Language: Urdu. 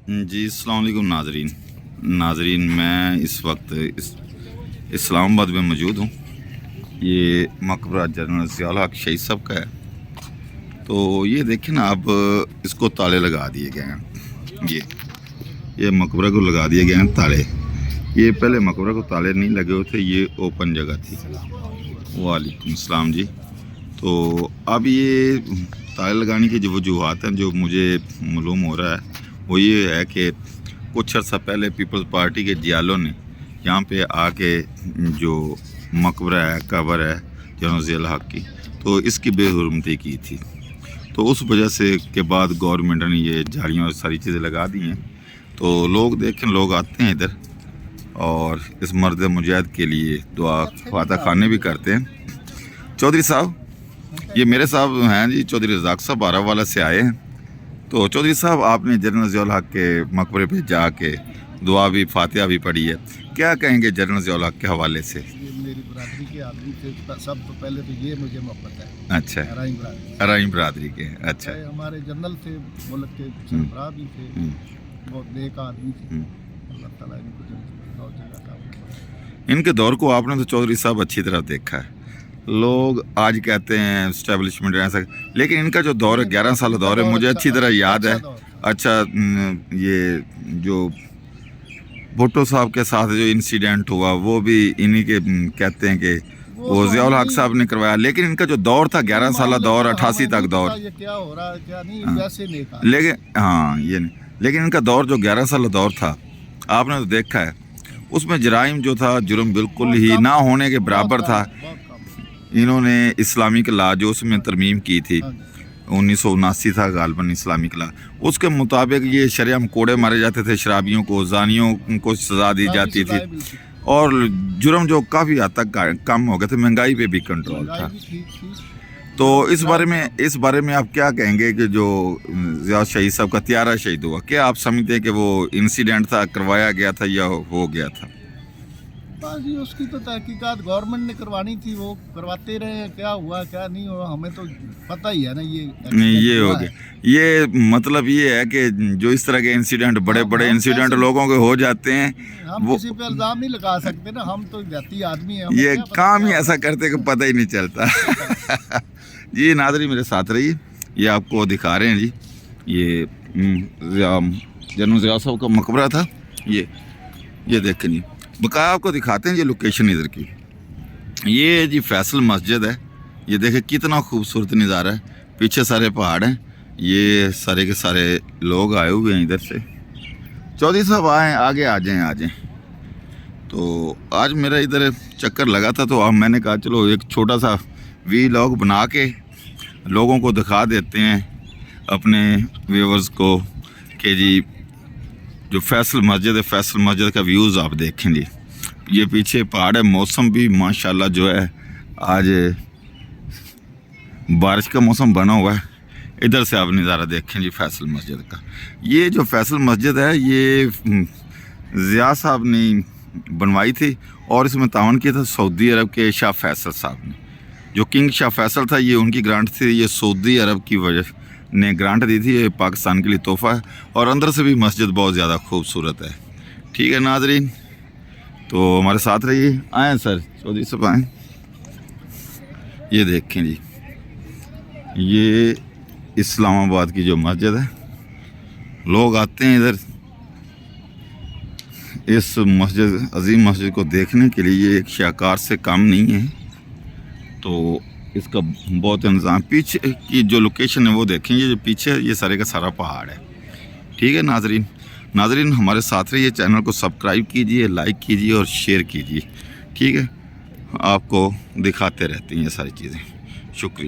جی السلام علیکم ناظرین میں اس وقت اسلام آباد میں موجود ہوں۔ یہ مقبرہ جنرل ضیاء الحق شہید صاحب کا ہے۔ تو یہ دیکھیں نا، اب اس کو تالے لگا دیے گئے ہیں۔ یہ مقبرہ کو لگا دیے گئے ہیں تالے۔ یہ پہلے مقبرہ کو تالے نہیں لگے ہوئے تھے، یہ اوپن جگہ تھی۔ وعلیکم السلام جی۔ تو اب یہ تالے لگانے کی جو وجوہات ہیں جو مجھے معلوم ہو رہا ہے وہ یہ ہے کہ کچھ عرصہ پہلے پیپلز پارٹی کے جیالوں نے یہاں پہ آ کے جو مقبرہ ہے، قبر ہے جنرل ضیاء الحق کی، تو اس کی بے حرمتی کی تھی۔ تو اس وجہ سے کے بعد گورنمنٹ نے یہ جھاڑیاں اور ساری چیزیں لگا دی ہیں۔ تو لوگ آتے ہیں ادھر اور اس مرد مجاہد کے لیے دعا فاتح خانے بھی کرتے ہیں۔ چودھری صاحب، یہ میرے صاحب ہیں جی، چودھری رزاق صاحب آرہ والا سے آئے ہیں۔ تو چودھری صاحب، آپ نے جنرل ضیاء الحق کے مقبرے پہ جا کے دعا بھی فاتحہ بھی پڑھی ہے، کیا کہیں گے جنرل ضیاء الحق کے حوالے سے؟ یہ میری برادری کے آدمی تھے، سب تو پہلے تو یہ مجھے محبت ہے۔ اچھا، ارائیں برادری کے۔ اچھا، ہمارے جنرل تھے، ملک کے سربراہ بھی تھے، بہت نیک آدمی تھے۔ اللہ تعالیٰ ان کو بہت جگہ کا۔ ان کے دور کو آپ نے تو چودھری صاحب اچھی طرح دیکھا ہے۔ لوگ آج کہتے ہیں اسٹیبلشمنٹ ایسا، لیکن ان کا جو دور ہے 11 سال دور ہے، مجھے اچھی طرح یاد ہے۔ اچھا، یہ جو بھٹو صاحب کے ساتھ جو انسیڈنٹ ہوا وہ بھی انہی کے کہتے ہیں کہ وہ ضیاء الحق صاحب نے کروایا، لیکن ان کا جو دور تھا 11 سالہ دور، 88 تک دور، یہ کیا ہو رہا ہے کیا نہیں، ویسے نیک آدمی۔ لیکن ان کا دور جو 11 سالہ دور تھا، آپ نے تو دیکھا ہے، اس میں جرائم جو تھا، جرم بالکل ہی نہ ہونے کے برابر تھا۔ انہوں نے اسلامک لا جو اس میں ترمیم کی تھی، 1979 تھا غالباً اسلامک لا، اس کے مطابق یہ شرعیہ کوڑے مارے جاتے تھے، شرابیوں کو، زانیوں کو سزا دی جاتی تھی، اور جرم جو کافی حد تک کم ہو گئے تھے، مہنگائی پہ بھی کنٹرول تھا۔ تو اس بارے میں آپ کیا کہیں گے کہ جو ضیاء شہید صاحب کا طیارہ شہید ہوا، کیا آپ سمجھتے ہیں کہ وہ انسیڈنٹ تھا، کروایا گیا تھا یا ہو گیا تھا؟ بس جی، اس کی تو تحقیقات گورنمنٹ نے کروانی تھی، وہ کرواتے رہے ہیں، کیا ہوا کیا نہیں ہوا ہمیں تو پتہ ہی ہے نا۔ یہ ہو گیا، یہ مطلب یہ ہے کہ جو اس طرح کے انسیڈنٹ بڑے انسیڈنٹ لوگوں کے ہو جاتے ہیں، ہم کسی پہ الزام نہیں لگا سکتے نا، ہم تو ذاتی آدمی ہیں، یہ کام ہی ایسا کرتے کہ پتہ ہی نہیں چلتا۔ جی ناظرین، میرے ساتھ رہیے، یہ آپ کو دکھا رہے ہیں جی، یہ جنرل ضیاء صاحب کا مقبرہ تھا۔ یہ دیکھیں جی، بقایا آپ کو دکھاتے ہیں یہ لوکیشن ادھر کی۔ یہ جی فیصل مسجد ہے، یہ دیکھیں کتنا خوبصورت نظارہ ہے، پیچھے سارے پہاڑ ہیں، یہ سارے کے سارے لوگ آئے ہوئے ہیں ادھر سے۔ چودھری صاحب آئیں، آگے آ جائیں۔ تو آج میرا ادھر چکر لگا تھا، تو اب میں نے کہا چلو ایک چھوٹا سا ولاگ بنا کے لوگوں کو دکھا دیتے ہیں، اپنے ویورز کو، کہ جی جو فیصل مسجد ہے، فیصل مسجد کا ویوز آپ دیکھیں جی، یہ پیچھے پہاڑ ہے، موسم بھی ماشاءاللہ جو ہے آج بارش کا موسم بنا ہوا ہے۔ ادھر سے آپ نظارہ دیکھیں جی فیصل مسجد کا۔ یہ جو فیصل مسجد ہے یہ ضیاء صاحب نے بنوائی تھی، اور اس میں تعاون کیا تھا سعودی عرب کے شاہ فیصل صاحب نے۔ جو کنگ شاہ فیصل تھا، یہ ان کی گرانٹ تھی، یہ سعودی عرب کی وجہ نے گرانٹ دی تھی، یہ پاکستان کے لیے تحفہ ہے، اور اندر سے بھی مسجد بہت زیادہ خوبصورت ہے۔ ٹھیک ہے ناظرین، تو ہمارے ساتھ رہیے، آئیں سر، چودھری صاحب آئیں۔ یہ دیکھیں جی، یہ اسلام آباد کی جو مسجد ہے، لوگ آتے ہیں ادھر اس مسجد، عظیم مسجد کو دیکھنے کے لیے۔ یہ ایک شاہکار سے کم نہیں ہے، تو اس کا بہت انتظام۔ پیچھے کی جو لوکیشن ہے وہ دیکھیں، یہ جو پیچھے یہ سارے کا سارا پہاڑ ہے۔ ٹھیک ہے ناظرین ہمارے ساتھ رہیے، چینل کو سبسکرائب کیجئے، لائک کیجئے اور شیئر کیجئے۔ ٹھیک ہے، آپ کو دکھاتے رہتے ہیں یہ ساری چیزیں۔ شکریہ۔